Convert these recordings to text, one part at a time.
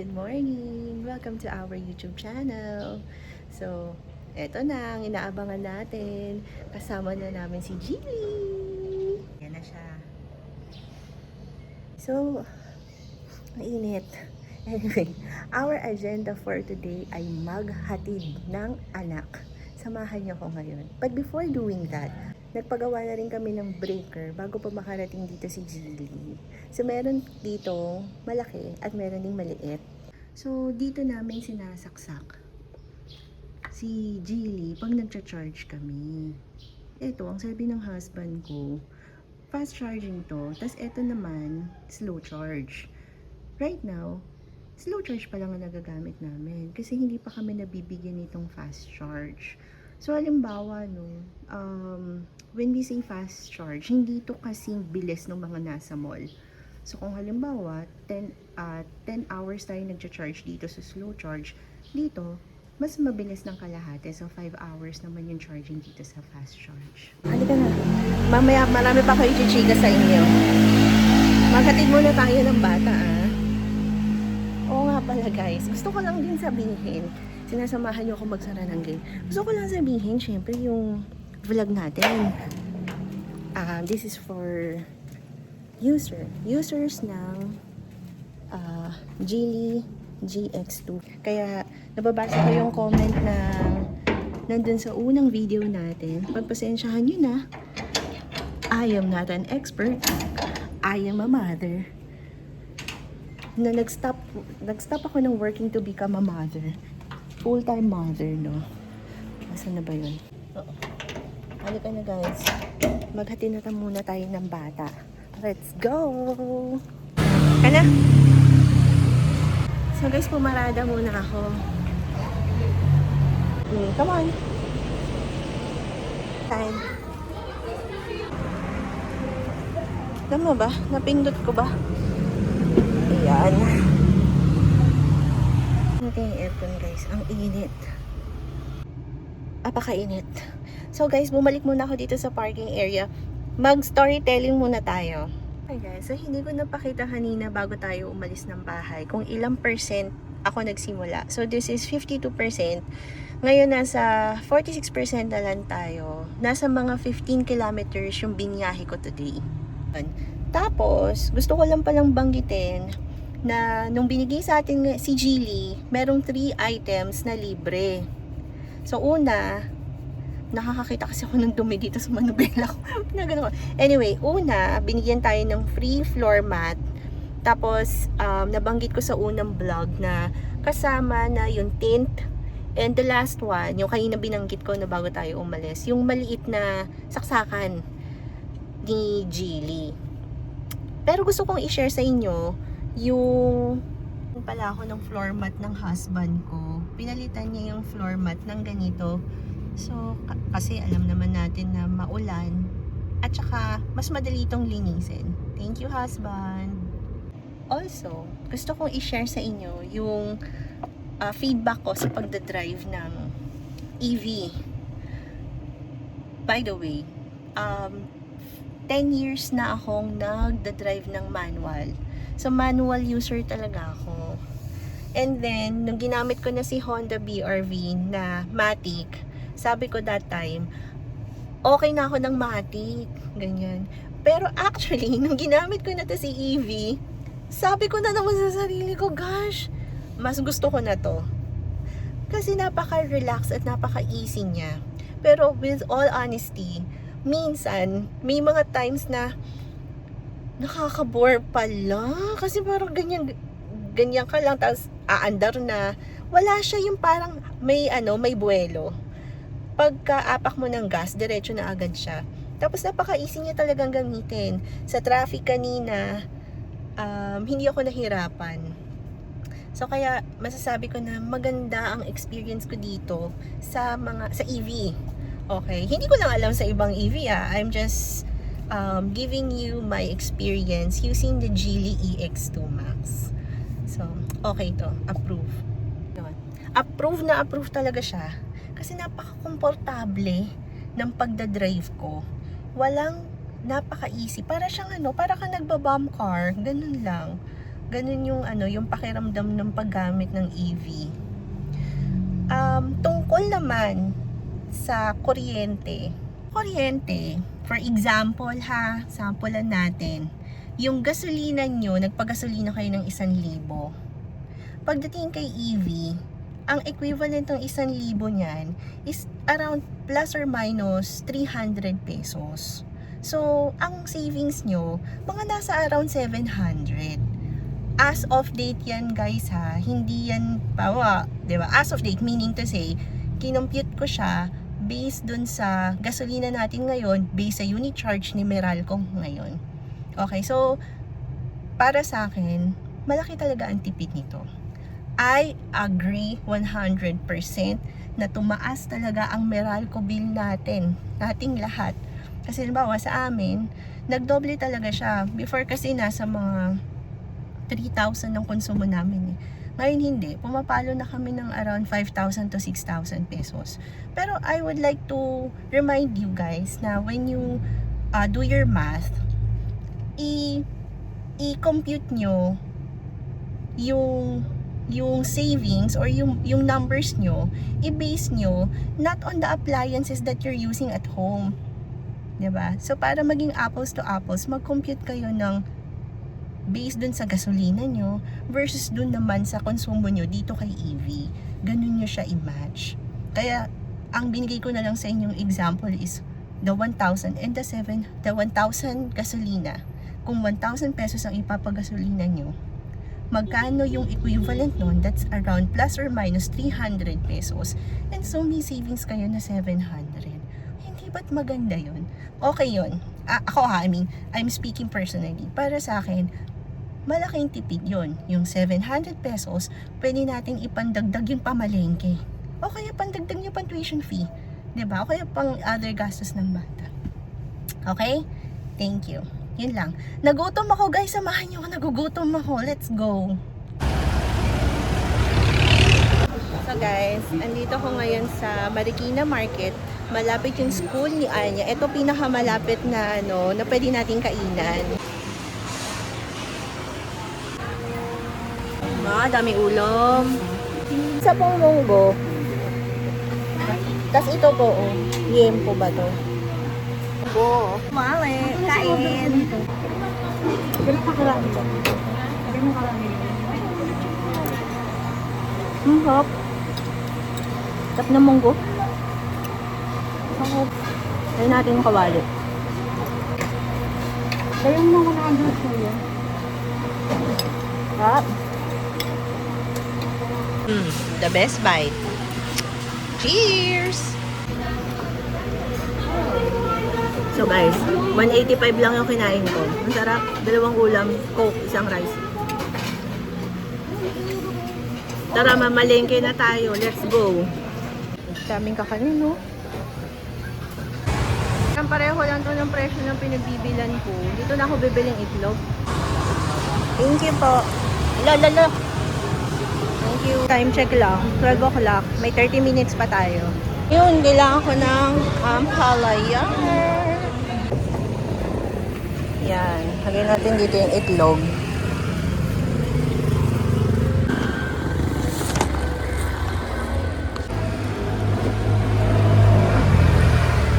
good morning! Welcome to our YouTube channel. So, eto na ang inaabangan natin. Kasama na namin si Jilly. Yan na siya. So, mainit. Anyway, our agenda for today ay maghatid ng anak. Samahan niyo ko ngayon. But before doing that, nagpagawa na rin kami ng breaker bago pa makarating dito si Jilly. So, meron dito malaki at meron ding maliit. So, dito namin sinasaksak si Jilly pag nagcha-charge kami. Ito, ang sabi ng husband ko, fast charging to. Tapos ito naman, slow charge. Right now, slow charge pa lang ang nagagamit namin kasi hindi pa kami nabibigyan nitong fast charge. So, halimbawa, when we say fast charge, hindi to kasing bilis ng mga nasa mall. So, kung halimbawa, 10 hours tayo nagcha-charge dito sa slow charge, dito, mas mabilis ng kalahati. So, 5 hours naman yung charging dito sa fast charge. Halika na. Mamaya, marami pa kayo chichika sa inyo. Maghatid muna tayo ng bata, Oo nga pala, guys. Gusto ko lang din sabihin, sinasamahan niyo ako magsara ng gate. Gusto ko lang sabihin, syempre, yung vlog natin. This is for users ng Jilly GX2. Kaya nababasa ko yung comment na nandun sa unang video natin. Pagpasensyahan nyo na, I am not an expert. I am a mother. Na nag-stop ako ng working to become a mother. Full-time mother, no? Asan na ba yun? Halika na, guys. Maghatid na muna tayo ng bata. Let's go! Kana? So guys, pumarada muna ako. Come on. Time. Tama ba? Napindot ko ba? Ayan. Ito yung aircon, guys. Ang init. Apakainit. So guys, bumalik muna ako dito sa parking area. Mag-storytelling muna tayo. Hi guys, so hindi ko napakita kanina bago tayo umalis ng bahay kung ilang percent ako nagsimula. So this is 52%. Ngayon nasa 46% na lang tayo. Nasa mga 15 kilometers yung biniyahe ko today. Tapos, gusto ko lang palang banggitin na nung binigay sa atin si Jilly, merong 3 items na libre. So una, nakakakita kasi ako ng dumi dito sa manubela ko. Anyway, una, binigyan tayo ng free floor mat. Tapos, nabanggit ko sa unang vlog na kasama na yung tint. And the last one, yung kanina binanggit ko na bago tayo umalis, yung maliit na saksakan ni Jilly. Pero gusto kong i-share sa inyo yung pala ako ng floor mat ng husband ko. Pinalitan niya yung floor mat ng ganito. So, kasi alam naman natin na maulan at saka mas madali itong linisin. Thank you, husband. Also, gusto kong i-share sa inyo yung feedback ko sa pagdadrive ng EV. By the way, 10 years na akong nagdadrive ng manual. So, manual user talaga ako. And then, nung ginamit ko na si Honda BR-V na Matic, sabi ko that time, okay na ako ng Matic, ganyan. Pero actually, nung ginamit ko na to si EV, sabi ko na naman sa sarili ko, gosh, mas gusto ko na to. Kasi napaka-relax at napaka-easy niya. Pero with all honesty, minsan, may mga times na nakaka-bore pala. Kasi parang ganyan ka lang, tapos aandar na. Wala siya yung parang may buwelo. Pagka-apak mo ng gas, diretso na agad siya. Tapos napaka-easy niya talagang gamitin. Sa traffic kanina, hindi ako nahirapan. So kaya masasabi ko na maganda ang experience ko dito sa EV. Okay, hindi ko lang alam sa ibang EV I'm just giving you my experience using the Jilly EX2 Max. So, okay to, approve. Approve talaga siya. Kasi napaka-komportable ng pagdadrive ko. Walang napaka-easy. Para siyang para kang nagba-bomb car. Ganun lang. Ganun yung yung pakiramdam ng paggamit ng EV. Tungkol naman sa kuryente. For example sampulan natin. Yung gasolina nyo, nagpagasolina kayo ng 1,000. Pagdating kay EV, ang equivalent ng 1,000 niyan is around plus or minus 300 pesos. So, ang savings nyo, mga nasa around 700. As of date yan guys hindi yan bawa, 'di ba? As of date meaning to say, kinompute ko siya based dun sa gasolina natin ngayon, based sa unit charge ni Meralco ngayon. Okay, so para sa akin, malaki talaga ang tipid nito. I agree 100% na tumaas talaga ang Meralco bill nating lahat. Kasi halimbawa sa amin, nagdoble talaga siya. Before kasi nasa mga 3,000 ng konsumo namin eh. Ngayon hindi, pumapalo na kami ng around 5,000 to 6,000 pesos. Pero I would like to remind you guys na when you do your math, i-compute nyo yung savings or yung numbers nyo, i-base nyo not on the appliances that you're using at home. 'Di ba? So para maging apples to apples, mag-compute kayo ng based dun sa gasolina nyo versus dun naman sa konsumo nyo dito kay EV. Ganun nyo siya i-match. Kaya ang binigay ko na lang sa inyong example is the 1,000 and the 1,000 gasolina. Kung 1,000 pesos ang ipapagasolina nyo, magkano yung equivalent nun? That's around plus or minus 300 pesos. And so may savings kayo na 700. Hindi ba't maganda yun? Okay yun. Ako I'm speaking personally. Para sa akin, malaking tipid yun. Yung 700 pesos, pwede nating ipandagdag yung pamalengke. O kaya pandagdag nyo pang tuition fee. 'Di ba? O kaya pang other gastos ng bata. Okay? Thank you. Yun lang. Nagutom ako guys. Samahan nyo ako. Nagugutom ako. Let's go. So guys, andito ko ngayon sa Marikina Market. Malapit yung school ni Anya. Ito pinakamalapit na na pwede nating kainan. Dami ulam. Sa pong munggo. Tapos ito po, yempo ba to? Munggo. Mali, kain. Ganun pa karami to. Ganun karami. Hop. Tap na munggo. Tayo natin yung kawali. Tayo mo naman ang gusto yun. Hop. The best bite. Cheers! So guys, 185 lang yung kinain ko. Ang sarap. 2 ulam, coke, 1 rice. Tara, mamalengke na tayo. Let's go. Daming kakanin, no? Ang pareho lang to ng presyo ng pinagbibilan ko. Dito na ako bibiling itlog. Thank you po. Lalo. Thank you. Time check lang. 12 o'clock. May 30 minutes pa tayo. Yun, kailangan ko ng ampalaya. Yan. Hagin natin dito yung itlog.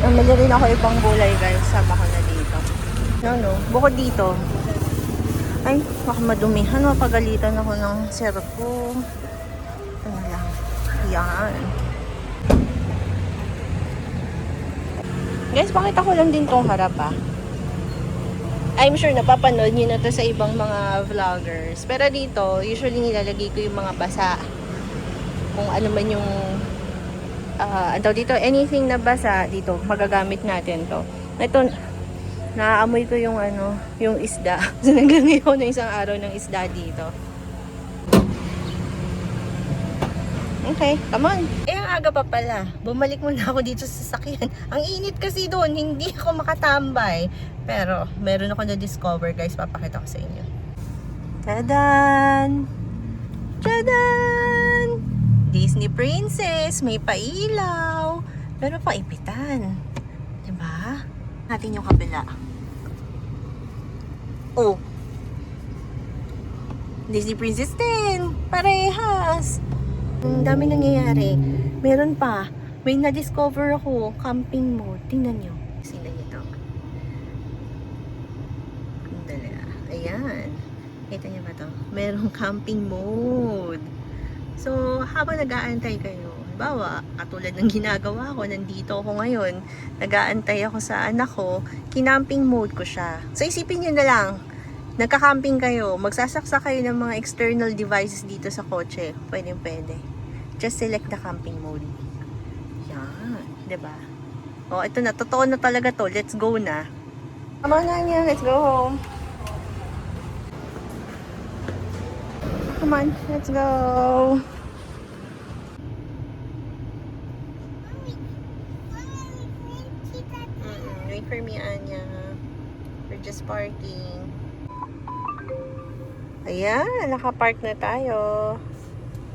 Namili rin ako ibang gulay guys. Sama ko na dito. No. Bukod dito. Ay, baka madumihan. Mapagalitan ako ng sir ko. Ano lang. Yan. Guys, pakita ko lang din tong harap I'm sure napapanood nyo na to sa ibang mga vloggers. Pero dito, usually nilalagay ko yung mga basa. Kung ano man yung dito, anything na basa dito, magagamit natin to. Ito, naaamoy ko yung yung isda. So, naglagay ko na isang araw ng isda dito. Okay, come on. Ang aga pa pala. Bumalik muna ako dito sa sasakyan. Ang init kasi doon, hindi ako makatambay. Pero, meron ako na-discover guys, papakita ko sa inyo. Tadan! Tadan! Disney Princess, may pailaw. Pero paipitan. Diba? Natin yung kabila. Oh. Disney Princess din. Parehas. Ang dami nangyayari. Meron pa. May na-discover ako. Camping mode. Tingnan nyo. Sino nyo to? Dala. Ayan. Kita nyo ba to? Merong camping mode. So, habang nag-aantay kayo, halimbawa, katulad ng ginagawa ko, nandito ako ngayon, nag-aantay ako sa anak ko, kinamping mode ko siya. So, isipin nyo na lang, nagka-camping kayo, magsasaksa kayo ng mga external devices dito sa kotse. Pwede. Just select the camping mode. Yan, diba? O, ito na, totoo na talaga to. Let's go na. Come on, Anya, let's go home. Come on, let's go. Wait for me, Anya. We're just parking. Ayan, nakapark na tayo.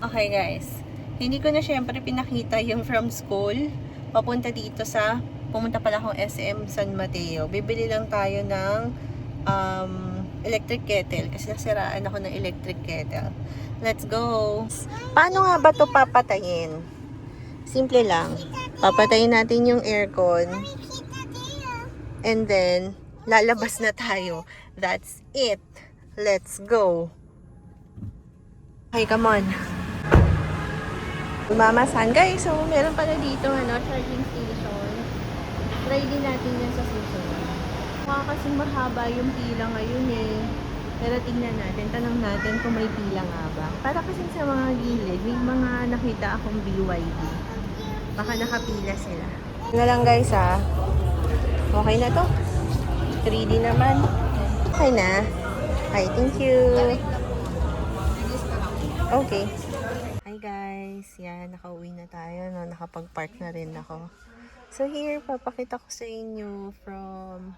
Okay guys, hindi ko na syempre pinakita yung from school papunta dito sa, pumunta pala akong SM San Mateo. Bibili lang tayo ng electric kettle kasi nasiraan ako ng electric kettle. Let's go. Paano nga ba to papatayin? Simple lang. Papatayin natin yung aircon. And then, lalabas na tayo. That's it. Let's go. Okay, come on. Mamasan guys. So, meron pala dito, charging station. Try din natin yan sa susunod. Kasi mahaba yung pila ngayon eh. Pero tingnan natin, tanong natin kung may pila nga ba. Para kasi sa mga gilid, may mga nakita akong BYD. Baka nakapila sila. Ano lang guys ha. Okay na to. 3D naman. Okay na. Hi, thank you. Okay. Hi guys. Yan, nakauwi na tayo. No? Nakapag-park na rin ako. So here, papakita ko sa inyo from,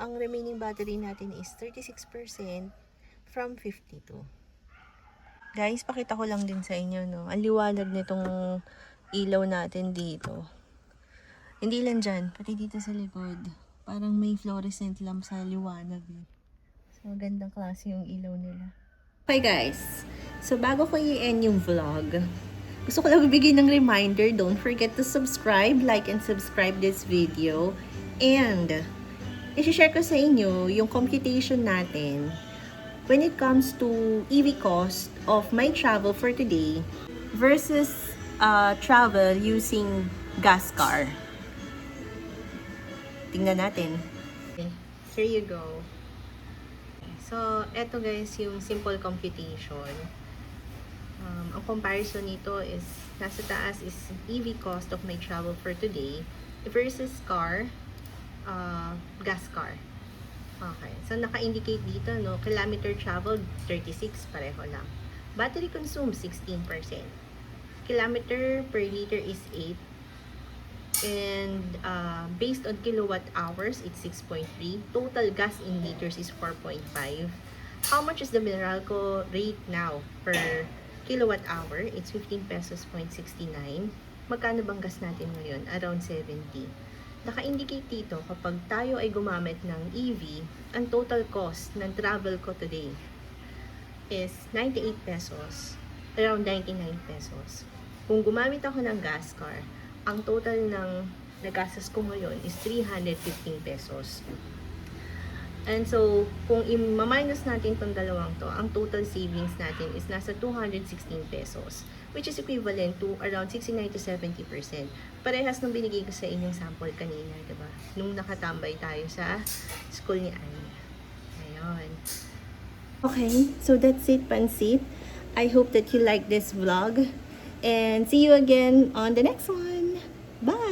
ang remaining battery natin is 36% from 52. Guys, pakita ko lang din sa inyo, no? Ang liwanag nitong ilaw natin dito. Hindi lang dyan, pati dito sa likod. Parang may fluorescent lamp sa liwanag. So, gandang klase yung ilaw nila. Okay guys, so bago ko i-end yung vlog, gusto ko lang bibigay ng reminder, don't forget to subscribe, like and subscribe this video. And, i-share ko sa inyo yung computation natin when it comes to EV cost of my travel for today versus travel using gas car. Tingnan natin. Okay, here you go. So, eto guys yung simple computation. Ang comparison nito is, nasa taas is EV cost of my travel for today versus car, gas car. Okay. So, naka-indicate dito, no, kilometer travel, 36, pareho lang. Battery consume, 16%. Kilometer per liter is 8. And, based on kilowatt hours, it's 6.3. Total gas in liters is 4.5. How much is the Meralco rate now per kilowatt hour? It's 15 pesos 0.69. Magkano bang gas natin ngayon? Around 70. Naka-indicate dito, kapag tayo ay gumamit ng EV, ang total cost ng travel ko today is 98 pesos. Around 99 pesos. Kung gumamit ako ng gas car, ang total ng nagastos ko ngayon is 315 pesos. And so, kung i-minus natin itong dalawang to, ang total savings natin is nasa 216 pesos, which is equivalent to around 69 to 70%. Parehas nung binigay ko sa inyong sample kanina, diba? Nung nakatambay tayo sa school ni Anya. Ayun. Okay, so that's it, Pansit. I hope that you like this vlog. And see you again on the next one. Bye!